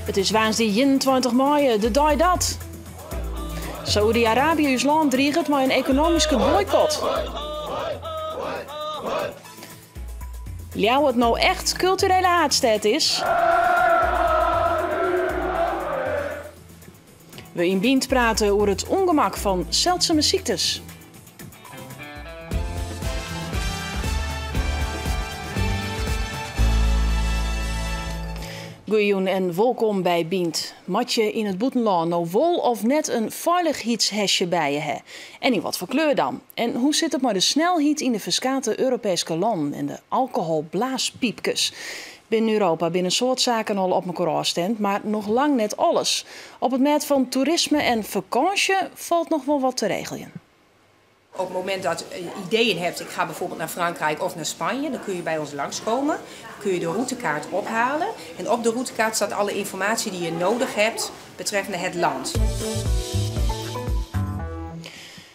Het is woensdag 21 mei, de dag dat. Saoedi-Arabië, ons land, dreigt met een economische boycott. Jou het nou echt culturele haatstad is? We in Bient praten over het ongemak van zeldzame ziektes. Goeien en welkom bij Bient. Mat je in het boetenland nou wol of net een veiligheidshesje bij je hè? En in wat voor kleur dan? En hoe zit het met de snelheid in de verskate Europese landen en de alcoholblaaspiepkes? Binnen Europa binnen soort zaken al op elkaar afstand, maar nog lang net alles. Op het gebied van toerisme en vakantie valt nog wel wat te regelen. Op het moment dat je ideeën hebt, ik ga bijvoorbeeld naar Frankrijk of naar Spanje, dan kun je bij ons langskomen. Dan kun je de routekaart ophalen. En op de routekaart staat alle informatie die je nodig hebt betreffende het land.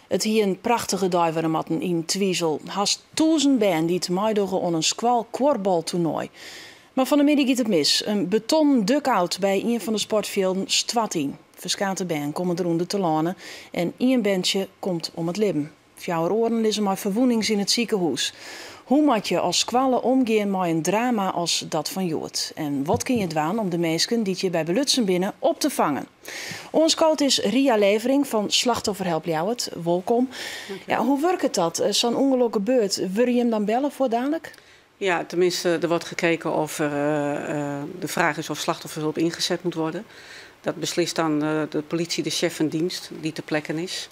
Het hier een prachtige duivenmatten in Twiesel. Haast 1000 band die te meedogen aan een squal korfbaltoernooi. Maar van de middag gaat het mis. Een beton dugout bij een van de sportvelden Stwatien. Verskate band komen er onder te lanen en één bandje komt om het leven. Jouw oren liggen maar verwoenings in het ziekenhuis. Hoe moet je als squallen omgaan met een drama als dat van Jood? En wat kun je doen om de mensen die je bij belutsen binnen op te vangen? Ons coach is Ria Levering van Slachtofferhelp Ljouwert. Welkom. Ja, hoe werkt dat? Zo'n ongeluk gebeurt, wil je hem dan bellen voor dadelijk? Ja, tenminste, er wordt gekeken of de vraag is of slachtofferhulp ingezet moet worden. Dat beslist dan de politie, de chef van dienst, die ter plekke is.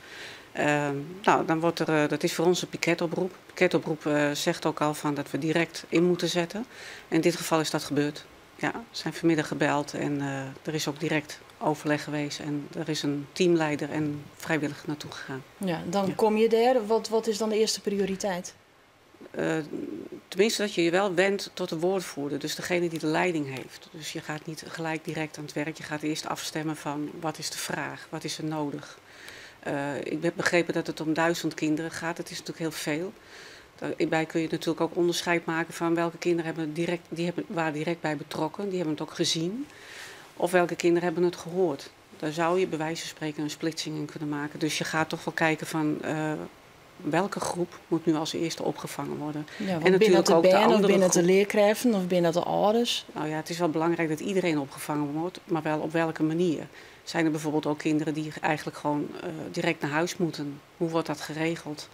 Dan wordt dat is voor ons een piketoproep. De piketoproep zegt ook al van dat we direct in moeten zetten. In dit geval is dat gebeurd. Ja, we zijn vanmiddag gebeld en er is ook direct overleg geweest. En er is een teamleider en vrijwilliger naartoe gegaan. Ja, dan kom je daar. Wat is dan de eerste prioriteit? Tenminste dat je je wel wendt tot de woordvoerder, dus degene die de leiding heeft. Dus je gaat niet gelijk direct aan het werk, je gaat eerst afstemmen van wat is de vraag, wat is er nodig. Ik heb begrepen dat het om 1000 kinderen gaat, dat is natuurlijk heel veel. Daarbij kun je natuurlijk ook onderscheid maken van welke kinderen waren direct bij betrokken, die hebben het ook gezien. Of welke kinderen hebben het gehoord. Daar zou je bij wijze van spreken een splitsing in kunnen maken. Dus je gaat toch wel kijken van welke groep moet nu als eerste opgevangen worden. Ja, en natuurlijk ook de andere of binnen de leerkrachten of binnen de ouders? Nou ja, het is wel belangrijk dat iedereen opgevangen wordt, maar wel op welke manier. Zijn er bijvoorbeeld ook kinderen die eigenlijk gewoon direct naar huis moeten? Hoe wordt dat geregeld?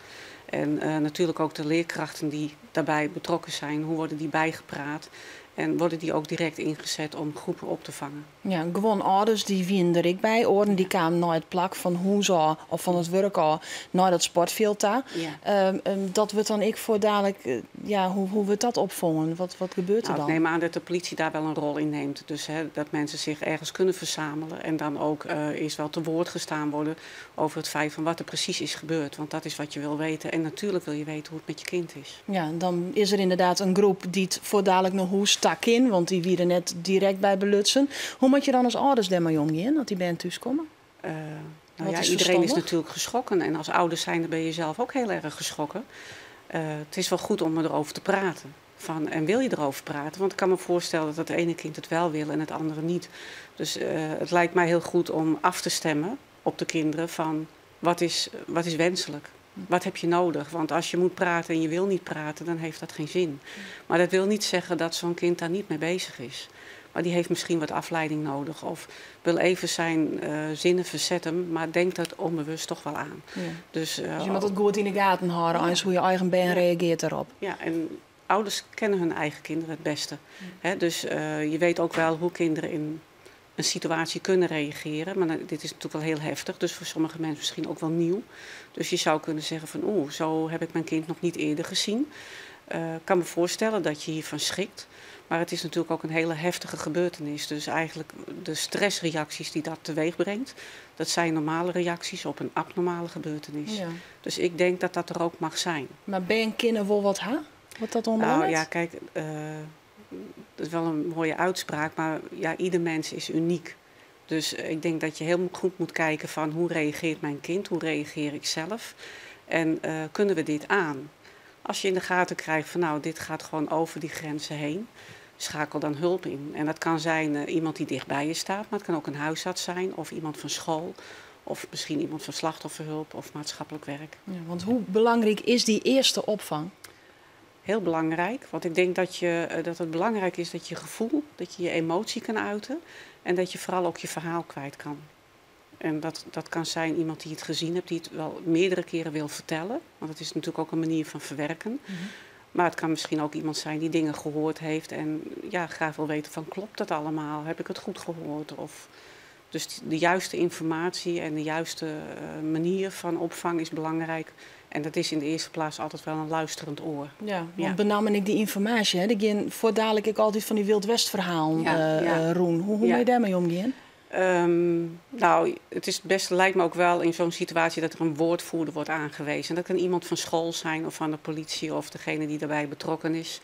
En natuurlijk ook de leerkrachten die daarbij betrokken zijn, hoe worden die bijgepraat? En worden die ook direct ingezet om groepen op te vangen? Ja, gewoon ouders die wien er ik bij. Oren die kwamen naar het plak van hoe zo of van het werk al naar dat sportveld daar. Ja. Dat wordt dan ik voor dadelijk, hoe we dat opvangen? Wat gebeurt er dan? Ik neem aan dat de politie daar wel een rol in neemt. Dus dat mensen zich ergens kunnen verzamelen en dan ook eerst wel te woord gestaan worden over het feit van wat er precies is gebeurd. Want dat is wat je wil weten. En natuurlijk wil je weten hoe het met je kind is. Ja, dan is er inderdaad een groep die het voor dadelijk nog hoe stak in, want die wieren net direct bij belutsen. Hoe moet je dan als ouders daarmee omgaan, dat die band thuis komen? Iedereen is natuurlijk geschrokken. En als ouders zijn, dan ben je zelf ook heel erg geschrokken. Het is wel goed om erover te praten. En wil je erover praten? Want ik kan me voorstellen dat het ene kind het wel wil en het andere niet. Dus het lijkt mij heel goed om af te stemmen op de kinderen van wat is wenselijk? Wat heb je nodig? Want als je moet praten en je wil niet praten, dan heeft dat geen zin. Maar dat wil niet zeggen dat zo'n kind daar niet mee bezig is. Maar die heeft misschien wat afleiding nodig. Of wil even zijn zinnen verzetten, maar denkt dat onbewust toch wel aan. Ja. Dus je moet het goed in de gaten houden, anders hoe je eigen been reageert daarop. Ja, en ouders kennen hun eigen kinderen het beste. Ja. Dus je weet ook wel hoe kinderen in een situatie kunnen reageren. Maar dit is natuurlijk wel heel heftig, dus voor sommige mensen misschien ook wel nieuw. Dus je zou kunnen zeggen van zo heb ik mijn kind nog niet eerder gezien. Ik kan me voorstellen dat je hiervan schrikt. Maar het is natuurlijk ook een hele heftige gebeurtenis. Dus eigenlijk de stressreacties die dat teweeg brengt, dat zijn normale reacties op een abnormale gebeurtenis. Ja. Dus ik denk dat dat er ook mag zijn. Maar ben je een kind wel wat Wat dat onderuit? Nou ja, kijk, dat is wel een mooie uitspraak, maar ja, ieder mens is uniek. Dus ik denk dat je heel goed moet kijken van hoe reageert mijn kind, hoe reageer ik zelf en kunnen we dit aan? Als je in de gaten krijgt van dit gaat gewoon over die grenzen heen, schakel dan hulp in. En dat kan zijn iemand die dichtbij je staat, maar het kan ook een huisarts zijn of iemand van school. Of misschien iemand van slachtofferhulp of maatschappelijk werk. Ja, want hoe belangrijk is die eerste opvang? Heel belangrijk, want ik denk dat het belangrijk is dat je gevoel, dat je je emotie kan uiten en dat je vooral ook je verhaal kwijt kan. En dat kan zijn iemand die het gezien hebt, die het wel meerdere keren wil vertellen. Want het is natuurlijk ook een manier van verwerken. Mm-hmm. Maar het kan misschien ook iemand zijn die dingen gehoord heeft en ja, graag wil weten van klopt dat allemaal? Heb ik het goed gehoord? Dus de juiste informatie en de juiste manier van opvang is belangrijk. En dat is in de eerste plaats altijd wel een luisterend oor. Ja, want benam ik die informatie, hè? Voor dadelijk ik altijd van die Wild West verhaal roen. Hoe moet je daarmee omgaan? Nou, het is het beste lijkt me ook wel in zo'n situatie dat er een woordvoerder wordt aangewezen. Dat kan iemand van school zijn of van de politie of degene die daarbij betrokken is.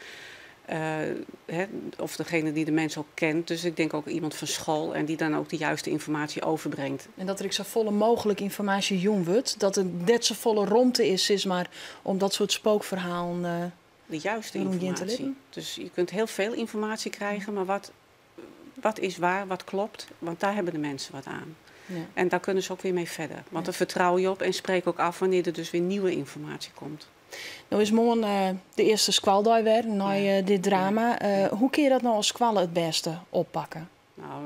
Of degene die de mensen ook kent. Dus ik denk ook iemand van school en die dan ook de juiste informatie overbrengt. En dat er zo volle mogelijk informatie jong wordt. Dat er net zo volle romte is maar om dat soort spookverhalen de juiste informatie. Dus je kunt heel veel informatie krijgen, maar wat is waar, wat klopt? Want daar hebben de mensen wat aan. Ja. En daar kunnen ze ook weer mee verder. Want dan vertrouw je op en spreek ook af wanneer er dus weer nieuwe informatie komt. Nou is morgen de eerste squaldag weer, na dit drama. Hoe kun je dat nou als squallen het beste oppakken? Nou,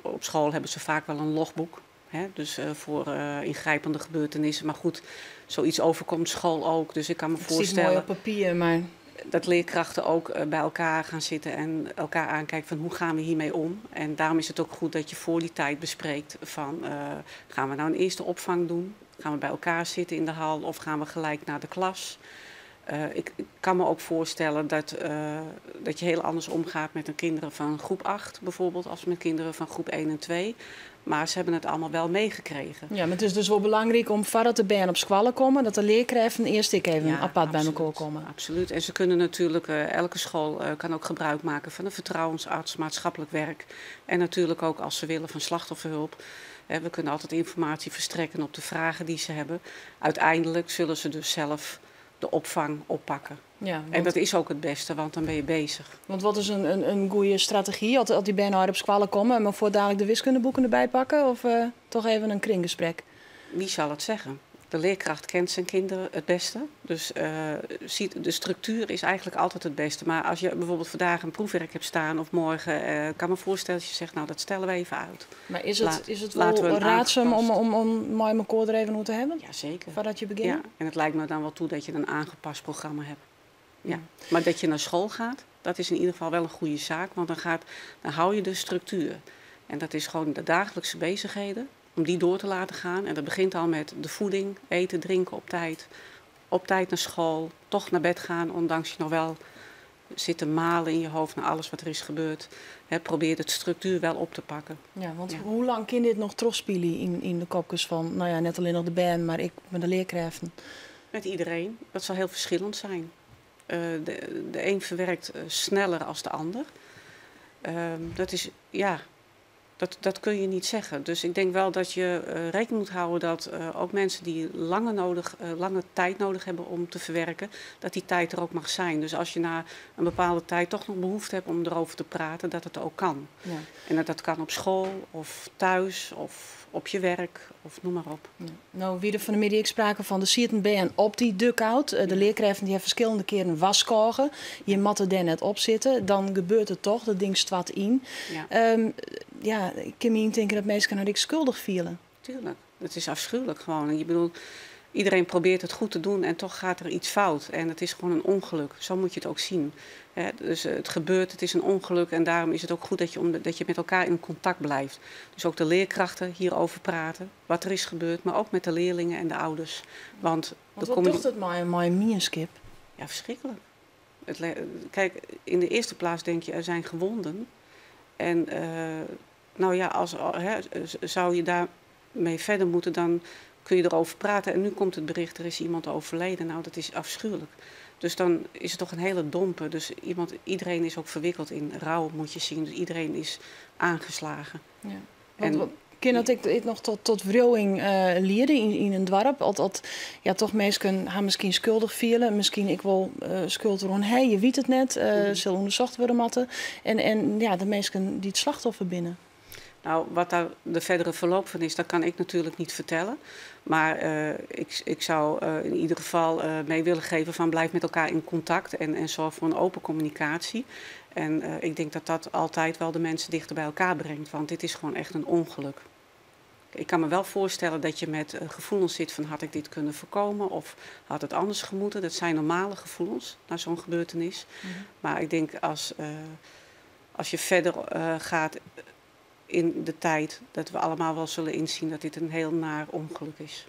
op school hebben ze vaak wel een logboek. Hè? Dus voor ingrijpende gebeurtenissen. Maar goed, zoiets overkomt school ook. Dus ik kan me voorstellen... Het is mooi op papier, maar... Dat leerkrachten ook bij elkaar gaan zitten en elkaar aankijken van hoe gaan we hiermee om. En daarom is het ook goed dat je voor die tijd bespreekt van gaan we nou een eerste opvang doen? Gaan we bij elkaar zitten in de hal of gaan we gelijk naar de klas? Ik kan me ook voorstellen dat je heel anders omgaat met de kinderen van groep 8 bijvoorbeeld als met kinderen van groep 1 en 2. Maar ze hebben het allemaal wel meegekregen. Ja, maar het is dus wel belangrijk om voordat de band op squallen komen, dat de leerkrachten eerst even apart bij elkaar komen. Absoluut. En ze kunnen natuurlijk, elke school kan ook gebruik maken van een vertrouwensarts, maatschappelijk werk. En natuurlijk ook als ze willen van slachtofferhulp. We kunnen altijd informatie verstrekken op de vragen die ze hebben. Uiteindelijk zullen ze dus zelf de opvang oppakken. Ja, en dat is ook het beste, want dan ben je bezig. Want wat is een goede strategie? Als die bijna op squallen komen, maar voor dadelijk de wiskundeboeken erbij pakken? Of toch even een kringgesprek? Wie zal het zeggen? De leerkracht kent zijn kinderen het beste. Dus de structuur is eigenlijk altijd het beste. Maar als je bijvoorbeeld vandaag een proefwerk hebt staan of morgen... kan me voorstellen dat je zegt, nou dat stellen we even uit. Maar is het wel raadzaam om mijn elkaar er even over te hebben? Jazeker. Voordat je begint? Ja, en het lijkt me dan wel toe dat je een aangepast programma hebt. Ja. Maar dat je naar school gaat, dat is in ieder geval wel een goede zaak. Want dan hou je de structuur. En dat is gewoon de dagelijkse bezigheden. Om die door te laten gaan. En dat begint al met de voeding, eten, drinken op tijd naar school, toch naar bed gaan, ondanks je nog wel zit te malen in je hoofd naar alles wat er is gebeurd. Probeer de structuur wel op te pakken. Ja, want hoe lang kan dit nog terugspelen in de kopjes van, nou ja, net alleen nog de band, maar ik met de leerkrachten? Met iedereen. Dat zal heel verschillend zijn. De een verwerkt sneller als de ander. Dat is, ja... Dat kun je niet zeggen. Dus ik denk wel dat je rekening moet houden dat ook mensen die lange tijd nodig hebben om te verwerken, dat die tijd er ook mag zijn. Dus als je na een bepaalde tijd toch nog behoefte hebt om erover te praten, dat het ook kan. Ja. En dat kan op school of thuis of op je werk of noem maar op. Ja. Nou, wie er van de media sprake van de Sierten ben op die duckout. De leerkrachten die hebben verschillende keren waskogen. Je mat er dan net op zitten. Dan gebeurt het toch, dat ding stwat in. Ja. Ik kan me niet denken dat mensen nou dik schuldig vielen. Tuurlijk, het is afschuwelijk gewoon. En je bedoelt, iedereen probeert het goed te doen en toch gaat er iets fout. En het is gewoon een ongeluk. Zo moet je het ook zien. Dus het gebeurt, het is een ongeluk en daarom is het ook goed dat je met elkaar in contact blijft. Dus ook de leerkrachten hierover praten, wat er is gebeurd, maar ook met de leerlingen en de ouders. Want wat doet het maar een mierskip? Ja, verschrikkelijk. Kijk, in de eerste plaats denk je, er zijn gewonden. En nou ja, zou je daarmee verder moeten, dan kun je erover praten. En nu komt het bericht, er is iemand overleden. Nou, dat is afschuwelijk. Dus dan is het toch een hele domper. Dus iedereen is ook verwikkeld in rouw, moet je zien. Dus iedereen is aangeslagen. Ja. Want Kan dat ik nog tot wrijving leiden in een dorp? Ja, toch mensen gaan misschien schuldig vielen. Misschien ik wel schuld erom. Hey, je weet het net. Zullen onderzocht worden matten. En ja, de mensen die het slachtoffer binnen. Nou, wat daar de verdere verloop van is, dat kan ik natuurlijk niet vertellen. Maar ik zou in ieder geval mee willen geven van blijf met elkaar in contact en zorg voor een open communicatie. En ik denk dat dat altijd wel de mensen dichter bij elkaar brengt, want dit is gewoon echt een ongeluk. Ik kan me wel voorstellen dat je met gevoelens zit van had ik dit kunnen voorkomen of had het anders gemoeten. Dat zijn normale gevoelens naar zo'n gebeurtenis. Maar ik denk als je verder gaat in de tijd, dat we allemaal wel zullen inzien dat dit een heel naar ongeluk is.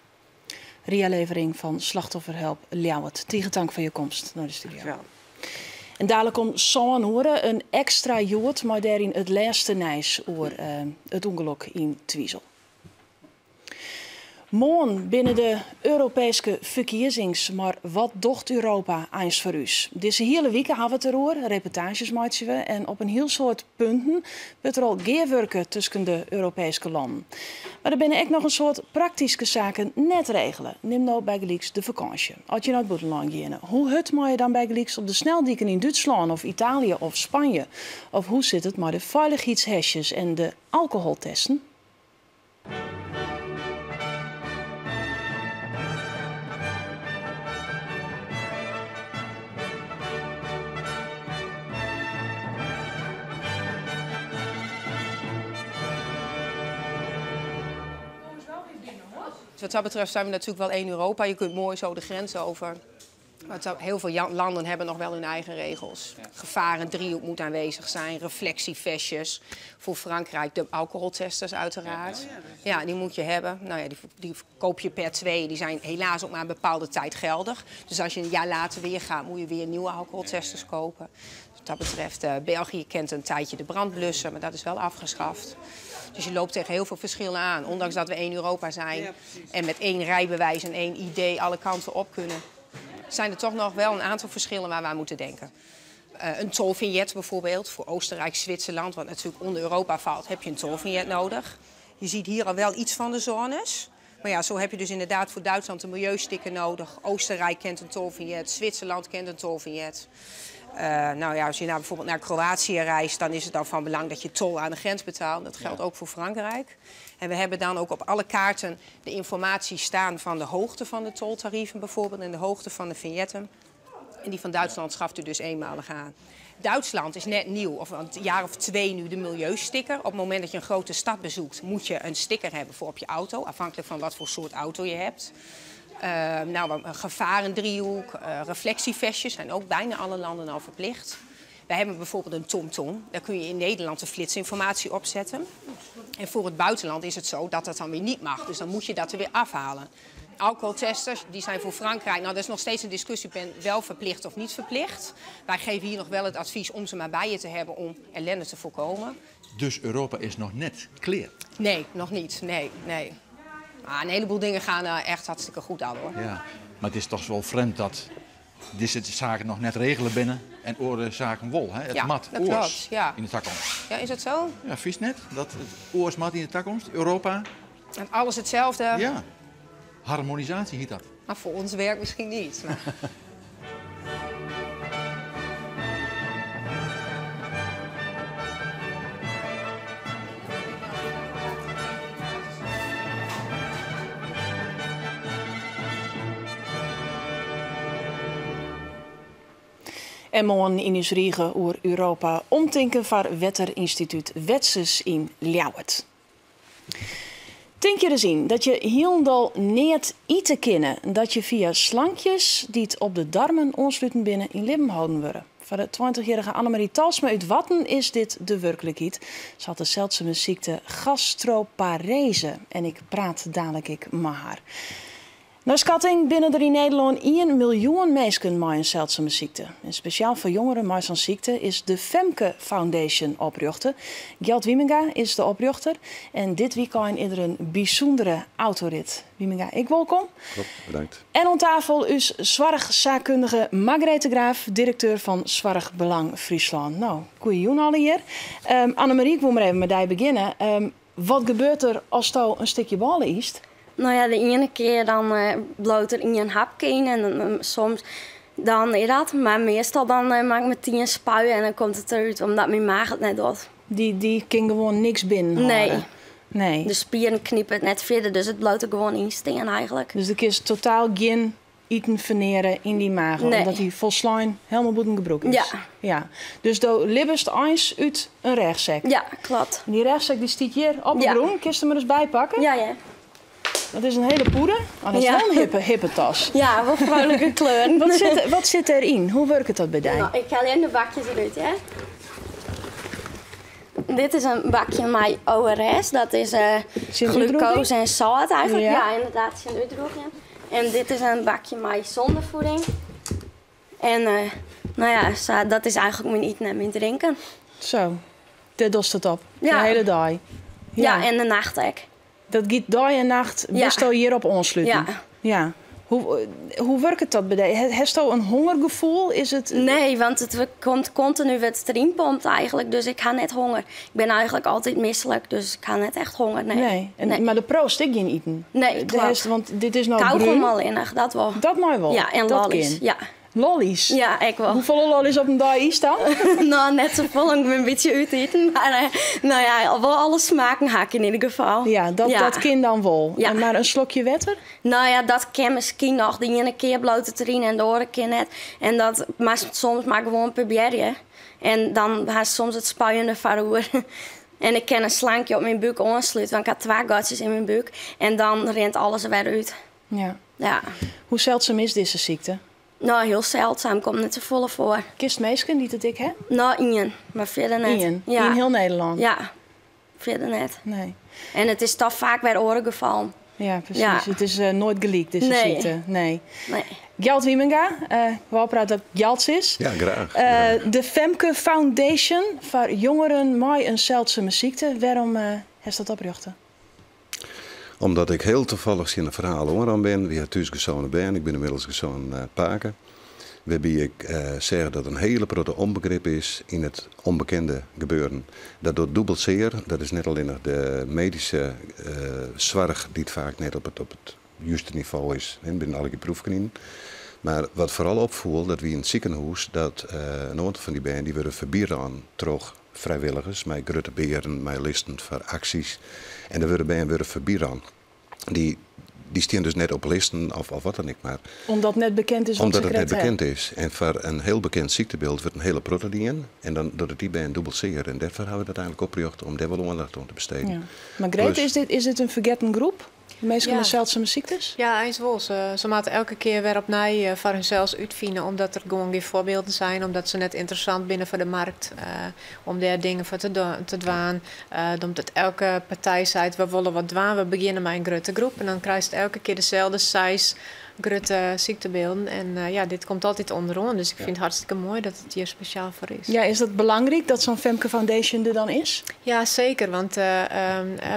Ria Levering van Slachtofferhelp Ljouwert. Tegen dank voor je komst naar de studio. Dankjewel. En dadelijk komt zo'n horen een extra jood, maar daarin het laatste nijs over het ongeluk in Twiesel. Morgen binnen de Europese verkiezings, maar wat docht Europa eens voor u? Deze hele week hebben we het erover, reportages maken we en op een heel soort punten wordt er al geerwerken tussen de Europese landen. Maar er binnen ook nog een soort praktische zaken net regelen. Neem nou bij gelijks de vakantie. Als je naar het buitenland gaat, hoe hut moet je dan bij gelijks op de sneldieken in Duitsland of Italië of Spanje? Of hoe zit het met de veiligheidshesjes en de alcoholtesten? Wat dat betreft zijn we natuurlijk wel één Europa. Je kunt mooi zo de grens over. Maar heel veel landen hebben nog wel hun eigen regels. Gevarendriehoek moet aanwezig zijn, reflectievestjes. Voor Frankrijk de alcoholtesters uiteraard. Ja, die moet je hebben. Nou ja, die koop je per 2. Die zijn helaas ook maar een bepaalde tijd geldig. Dus als je een jaar later weer gaat, moet je weer nieuwe alcoholtesters kopen. Wat dat betreft, België kent een tijdje de brandblusser, maar dat is wel afgeschaft. Dus je loopt tegen heel veel verschillen aan. Ondanks dat we één Europa zijn en met één rijbewijs en één ID alle kanten op kunnen, zijn er toch nog wel een aantal verschillen waar we aan moeten denken. Een tolvignet bijvoorbeeld voor Oostenrijk, Zwitserland, wat natuurlijk onder Europa valt, heb je een tolvignet nodig. Je ziet hier al wel iets van de zones. Maar ja, zo heb je dus inderdaad voor Duitsland een milieusticker nodig. Oostenrijk kent een tolvignet, Zwitserland kent een tolvignet. Nou ja, als je bijvoorbeeld naar Kroatië reist, dan is het dan van belang dat je tol aan de grens betaalt. Dat geldt ook voor Frankrijk. En we hebben dan ook op alle kaarten de informatie staan van de hoogte van de toltarieven bijvoorbeeld en de hoogte van de vignetten. En die van Duitsland schaft u dus eenmalig aan. Duitsland is net nieuw, of een jaar of 2 nu, de milieusticker. Op het moment dat je een grote stad bezoekt, moet je een sticker hebben voor op je auto, afhankelijk van wat voor soort auto je hebt. Een gevarendriehoek, reflectievestjes zijn ook bijna alle landen al verplicht. Wij hebben bijvoorbeeld een TomTom. Daar kun je in Nederland de flitsinformatie op zetten. En voor het buitenland is het zo dat dat dan weer niet mag. Dus dan moet je dat er weer afhalen. Alcoholtesters, die zijn voor Frankrijk. Nou, dat is nog steeds een discussie. Ik ben wel verplicht of niet verplicht. Wij geven hier nog wel het advies om ze maar bij je te hebben om ellende te voorkomen. Dus Europa is nog net clear? Nee, nog niet. Nee. Maar een heleboel dingen gaan echt hartstikke goed aan, hoor. Ja, maar het is toch wel vreemd dat deze zaken nog net regelen binnen en oren zaken wol. Hè? Het mat, dat oors klopt, ja. In de toekomst. Ja, is dat zo? Ja, vies net. Dat het oorsmat in de toekomst, Europa. En alles hetzelfde. Ja, harmonisatie heet dat. Maar voor ons werk misschien niet. Maar... En morgen in ons riegen over Europa omtinken van Wetterinstituut Wetses in Ljouwert. Denk je er in dat je heel niet eten kennen dat je via slankjes die het op de darmen ontsluiten binnen in leven houden worden? Voor de 20-jarige Annemarie Talsma uit Watten is dit de werkelijkheid. Ze had de zeldzame ziekte gastroparese en ik praat dadelijk met haar. Naar schatting binnen er in Nederland 1 miljoen mensen met een zeldzame ziekte. En speciaal voor jongeren met zo'n ziekte is de Femke Foundation oprichter. Gjeld Wieminga is de oprichter. En dit weekend is er een bijzondere autorit. Wieminga, ik welkom. Klopt, bedankt. En aan tafel is zorgzaakkundige Margrethe Graaf, directeur van Zorgbelang Friesland. Nou, goeie joen alle hier. Annemarie, ik wil maar even met jou beginnen. Wat gebeurt er als je een stukje ballen eet? Nou ja, de ene keer dan bloot er in een hapje in en soms dan is dat. Maar meestal dan maak ik met 10 spuien en dan komt het eruit, omdat mijn maag het net doet. Die kan gewoon niks binnen. Nee. De spieren knippen het net verder, dus het bloot er gewoon in steen eigenlijk. Dus er is totaal geen eten verneren in die maag, omdat die volslijn helemaal boeten gebroken is. Ja. Dus do libbest eens uit een rechtzak. Ja, klopt. En die rechtzak die stiet hier op de groen. Kun je er maar eens bij pakken? Ja. Dat is een hele poeder. Oh, dat is wel een hippe tas. Ja, wel vrolijke kleuren. Wat zit erin? Hoe werkt dat bij jou? Nou, ik haal alleen de bakjes eruit, hè. Dit is een bakje met ORS. Dat is glucose en zout eigenlijk. Ja, inderdaad, is een uitdroging. En dit is een bakje met zondevoeding. En nou ja, dat is eigenlijk mijn eten en mijn drinken. Zo, dit dost het op. De hele dag. Ja, en de nacht ook. Dat gaat dag en nacht best al hier op ontsluiten. Ja. Hoe werkt dat bij jou? Heeft je een hongergevoel? Is het... Nee, want het komt continu wat erin pompt eigenlijk. Dus ik ga net honger. Ik ben eigenlijk altijd misselijk, dus ik ga net echt honger. Nee. Maar de proost ik geen eten? Nee, klopt. Want dit is nou kauwgom alleen, dat wel. Dat mag wel? Ja, en lollies. Ja. Lollies? Ja, ik wel. Hoeveel lollies op een dag is dan? Nou, net zoveel. Ik ben een beetje uit eten. Maar nou ja, wel alle smaken haak in ieder geval. Ja, dat kind dan wel. Ja. Maar een slokje water? Nou ja, dat kan misschien nog. De ene keer bloot het erin en de andere keer net. En dat, maar soms maar gewoon proberen. En dan had soms het spuiende varoer. En ik kan een slankje op mijn buik aansluiten. Want ik had 2 gatjes in mijn buik. En dan rent alles er weer uit. Ja. Hoe zeldzaam is deze ziekte? Nou, heel zeldzaam. Komt niet te volle voor. Kist meesken die het ik hè? Nou, Ian. Maar verder net. In heel Nederland? Ja. Verder net. Nee. En het is toch vaak bij oren gevallen. Ja, precies. Ja. Het is nooit geleakt, deze ziekte. Nee. Gjalt Wiemenga, we praten dat Gjalts is. Ja, graag. De Femke Foundation voor jongeren met een zeldzame ziekte. Waarom heeft dat oprichten? Omdat ik heel toevallig in een verhaal hoor ben. Wie thuis gezonnen ben. Ik ben inmiddels gezonnen Paken. Waarbij ik zeg dat een hele grote onbegrip is in het onbekende gebeuren. Dat doet dubbel zeer. Dat is net alleen de medische zorg die het vaak net op het juiste niveau is. Ik ben alle proefknieën. Maar wat vooral opviel, dat we in het ziekenhuis, dat een aantal van die benen die worden verbieden terug vrijwilligers, met grote beren, met listen voor acties. En de worden verbieden. Die staan dus net op listen of wat dan ook maar. Omdat het net bekend is. Omdat het net bekend is. En voor een heel bekend ziektebeeld wordt een hele proteïne. En dan doet het die bij een dubbel zeer. En daarvoor hebben we het uiteindelijk opgericht om daar wel aandacht aan te besteden. Ja. Maar Grete, is dit een forgotten groep? Meestal met zeldzame ziektes? Ja, eens wel. Ze moeten elke keer weer opnieuw voor hunzelf uitvinden. Omdat er gewoon geen voorbeelden zijn. Omdat ze net interessant binnen voor de markt. Om daar dingen voor te doen. Omdat elke partij zegt, we willen wat doen. We beginnen met een grote groep. En dan krijg je elke keer dezelfde size grote ziektebeelden. En dit komt altijd onderaan. Dus ik vind het hartstikke mooi dat het hier speciaal voor is. Ja, is dat belangrijk dat zo'n Femke Foundation er dan is? Ja, zeker. Want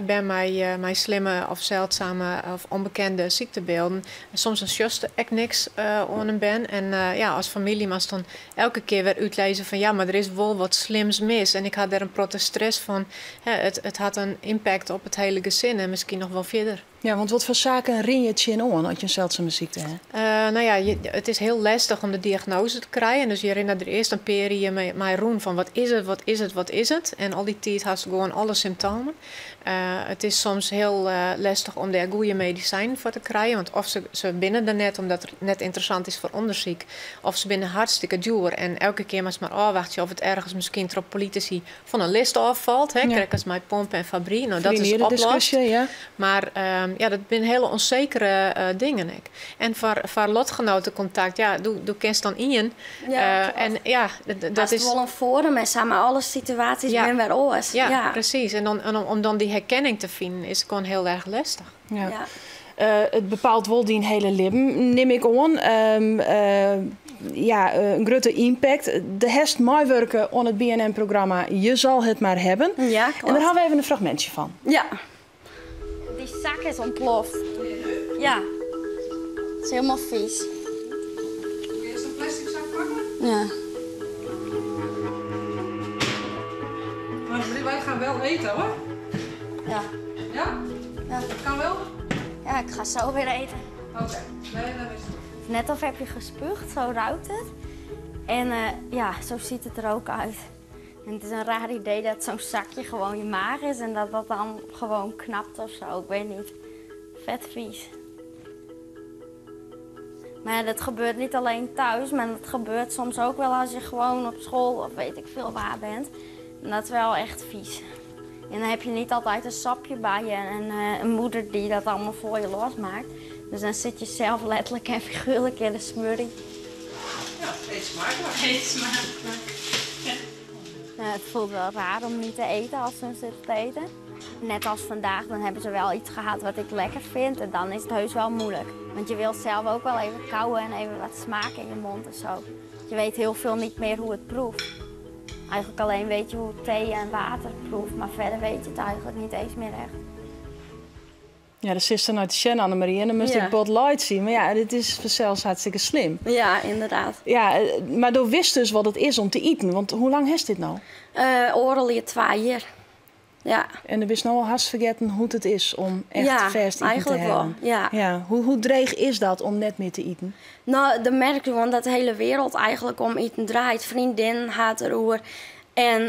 bij mij slimme of zeldzame of onbekende ziektebeelden soms een juiste echt niks aan een ben. En als familie was dan elke keer weer uitlezen van ja, maar er is wel wat slims mis. En ik had daar een proteststress van. Het had een impact op het hele gezin en misschien nog wel verder. Ja, want wat voor zaken rin je het je aan als je een zeldzame ziekte hebt? Het is heel lastig om de diagnose te krijgen. Dus je herinnert er eerst een periode met roen van wat is het? En al die tijd had ze gewoon alle symptomen. Het is soms heel lastig om daar goede medicijnen voor te krijgen. Want of ze binnen er net omdat het net interessant is voor onderzoek. Of ze binnen hartstikke duur. En elke keer maar afwachten of het ergens misschien door politici van een list afvalt. Krijgen ze met pompen en fabrie. Nou, dat is oplost. Ja. Maar dat zijn hele onzekere dingen. En voor lotgenotencontact, doe kent dan in. Dat is wel een forum en samen alle situaties ben weer oors. Ja, precies. En om dan die herkenning te vinden is gewoon heel erg lastig. Ja. Het bepaalt wel die hele leven, neem ik aan. Een grote impact. De hest mooi werken aan het BNN-programma Je zal het maar hebben. Ja, klopt. En daar hebben we even een fragmentje van. Ja. Die zak is ontploft. Ja. Het is helemaal vies. Kun je eens een plastic zak pakken? Ja. Maar wij gaan wel eten hoor. Ja. Ja? Ja. Dat kan wel? Ja, ik ga zo weer eten. Oké. Nee, dat is goed. Net of heb je gespuugd, zo ruikt het. En ja, zo ziet het er ook uit. En het is een raar idee dat zo'n zakje gewoon je maag is en dat dat dan gewoon knapt of zo. Ik weet niet. Vet vies. Maar ja, dat gebeurt niet alleen thuis, maar dat gebeurt soms ook wel als je gewoon op school of weet ik veel waar bent. En dat is wel echt vies. En dan heb je niet altijd een sapje bij je en een moeder die dat allemaal voor je losmaakt. Dus dan zit je zelf letterlijk en figuurlijk in de smurrie. Ja, eet smakelijk. Eet smakelijk. Ja, het voelt wel raar om niet te eten als ze zitten te eten. Net als vandaag, dan hebben ze wel iets gehad wat ik lekker vind en dan is het heus wel moeilijk. Want je wilt zelf ook wel even kauwen en even wat smaak in je mond en zo. Je weet heel veel niet meer hoe het proeft. Eigenlijk alleen weet je hoe thee en water proeft, maar verder weet je het eigenlijk niet eens meer echt. Ja, de zuster uit de Sjen, Annemarie, en dan moest ik Bud Light zien. Maar ja, dit is zelfs hartstikke slim. Ja, inderdaad. Ja, maar door wist dus wat het is om te eten. Want hoe lang is dit nou? Orally 2 jaar. Ja. En dan wist nou al haast vergeten hoe het is om echt verst eten te hebben. Wel. Ja. Ja. Hoe dreig is dat om net meer te eten? Nou, dan merk je gewoon dat de hele wereld eigenlijk om eten draait. Vriendin, hateroer. En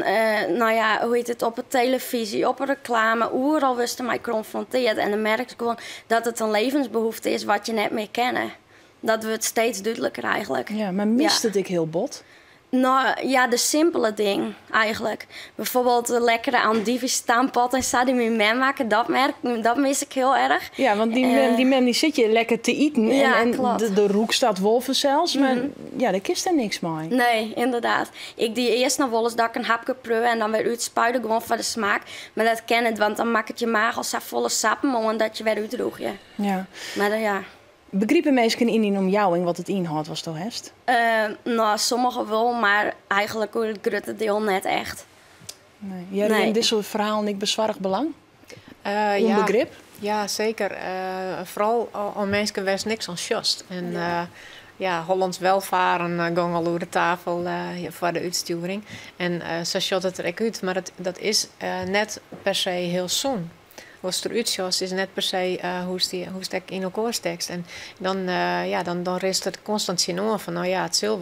nou ja, hoe heet het, op de televisie, op een reclame, overal wist mij geconfronteerd. En dan merk je gewoon dat het een levensbehoefte is wat je net meer kennen. Dat wordt steeds duidelijker eigenlijk. Ja, maar mist het ik heel bot? Nou ja, de simpele ding eigenlijk. Bijvoorbeeld de lekkere andivie stampot en sadimi maken, dat mis ik heel erg. Ja, want die mem die zit je lekker te eten. Ja, en klopt. de roek staat wolven zelfs, maar ja, daar kist er niks mee. Nee, inderdaad. Ik die eerst nog wel eens dat ik een hapje proe en dan weer uitspuiten gewoon voor de smaak. Maar dat ken het, want dan maakt het je maag al zo volle sappen, omdat je weer uitdroeg je. Ja. Maar ja. Begrijpen mensen in die omjouwing wat het inhoudt was toch hest? Nou, sommigen wel, maar eigenlijk hoe het grote deel net echt. Nee. Jij in dit soort verhalen ik bezwarig belang? Onbegrip? Ja, zeker. Vooral om mensen wist niks aan just. En ja, Hollands welvaren gang al over de tafel voor de uitsturing. En zo shot het er ook uit, maar dat is net per se heel zoen. Als er uitzocht is net per se hoe stek in elkaar stekst. En dan rest het constant zien aan van, nou ja, het zil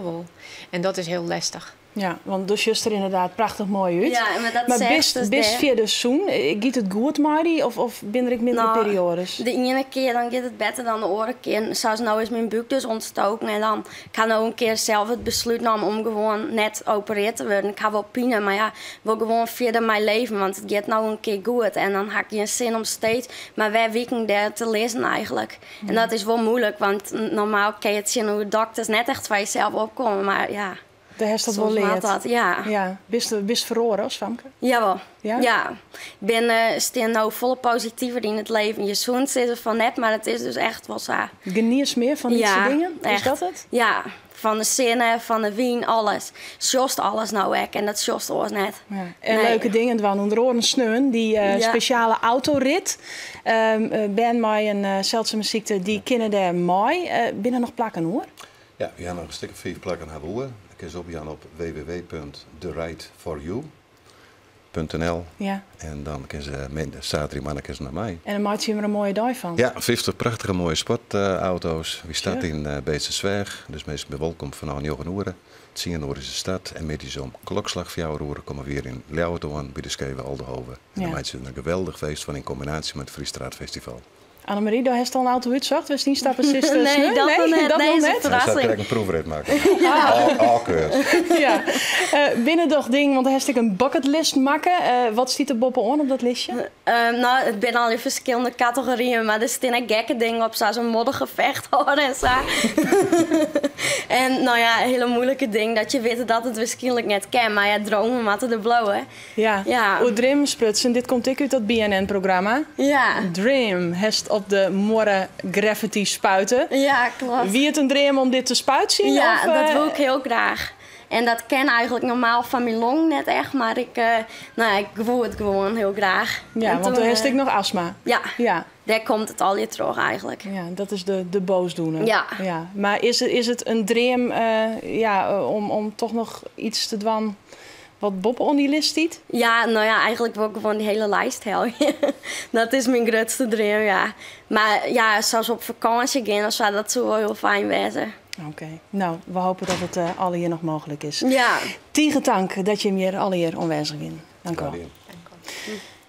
wel. En dat is heel lastig. Ja, want dus just er inderdaad prachtig mooi uit. Ja, maar dat best via de zoen, gaat het goed, Mari? Of ben ik minder periodes? De ene keer dan gaat het beter dan de andere keer. Zoals nou is mijn buik dus ontstoken. En dan kan nou een keer zelf het besluit nemen om gewoon net opereerd te worden. Ik heb wel pijn, maar ja, wil gewoon verder mijn leven. Want het gaat nou een keer goed. En dan heb je een zin om steeds maar wij weken daar te lezen eigenlijk. En dat is wel moeilijk, want normaal kan je het zien hoe dokters net echt van jezelf opkomen. Maar ja... De heeft dat wel leert. Dat, ja. Bist verroren als Famke? Jawel. Ja? Ja. Ik ben steen nou volle positiever in het leven. Je zoent is het van net, maar het is dus echt wel zo. Geniers meer van die soort dingen? Echt. Is dat het? Ja, van de zinnen, van de wien, alles. Sjost alles nou weg en dat sjost ons net. Ja. En leuke dingen, het waren onder oren sneun. Die speciale autorit. Ben mij een zeldzame ziekte, die kennen daar mooi. Binnen nog plakken hoor? Ja, we gaan nog een stuk of 4 plakken hebben hoor. Ik kan opgaan op www.therightforyou.nl. Ja. En dan kunnen ze zaterdag mannetjes naar mij. En dan maakt je er een mooie dag van. Ja, 50 prachtige mooie sportauto's. We staan in Beestersweg, dus meestal bij welkom vanaf 9 uur. Het 10 uur is de stad en middags om klokslag 4 uur komen we weer in Leeuwarden bij de Scheven Aldenhoven. En dan maakt ze een geweldig feest van in combinatie met het Friestraatfestival. Annemarie, daar heeft al een auto uitzocht. Was die stappen sisters? Nee, dat nog net. Nee, is een verrassing. Dan zou ik een proefrit maken. Alkeurs. Ja. Binnen toch ding, want dan heb ik een bucketlist maken. Wat stiet er boppen op dat listje? Nou, het zijn al in verschillende categorieën, maar er staan gekke dingen op, zoals een moddergevecht horen en zo. En nou ja, hele moeilijke ding dat je weet dat het waarschijnlijk net kan, maar ja, dromen matten de blauwe. Ja. Hoe Dream sprutsen, dit komt ik uit dat BNN-programma. Ja. Dream, hest op de morre graffiti spuiten. Ja, klopt. Wie het een dream om dit te spuiten? Ja, of, dat wil ik heel graag. En dat ken eigenlijk normaal van mijn long net echt, maar ik voel het gewoon heel graag. Ja, want toen heb ik nog astma. Ja, daar komt het al je terug eigenlijk. Ja, dat is de boosdoener. Ja. Maar is het een dream om toch nog iets te doen Wat Bob on die lijst ziet? Ja, nou ja, eigenlijk wil ik gewoon die hele lijst helpen. Dat is mijn grootste droom, ja. Maar ja, zoals op vakantie gaan, dan zou dat zo wel heel fijn wezen. Oké. Nou, we hopen dat het alle hier nog mogelijk is. Ja. Tegen dank dat je hier alle hier aanwezig bent. Dank u wel.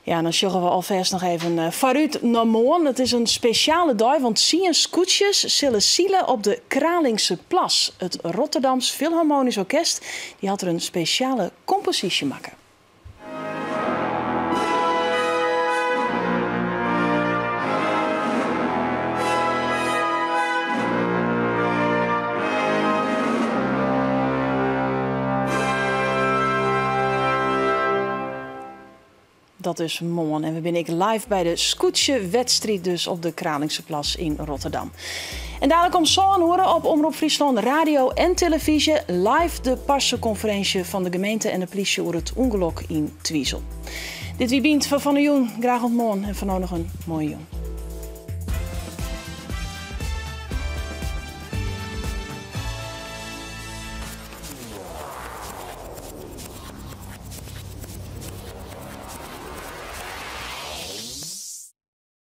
Ja, dan zorgen we alvast nog even vooruit naar morgen. Het is een speciale dag, want 10 scootjes zullen zielen op de Kralingse Plas. Het Rotterdams Philharmonisch Orkest die had er een speciale compositie maken. Dat is morgen. En we ben ik live bij de Scootje-wedstrijd dus op de Kralingse Plas in Rotterdam. En dadelijk om zo'n horen op Omroep Friesland radio en televisie live de persconferentie van de gemeente en de politie over het ongeluk in Twiesel. Dit wie bient van de Joen. Graag tot morgen en van nog een mooie Joen.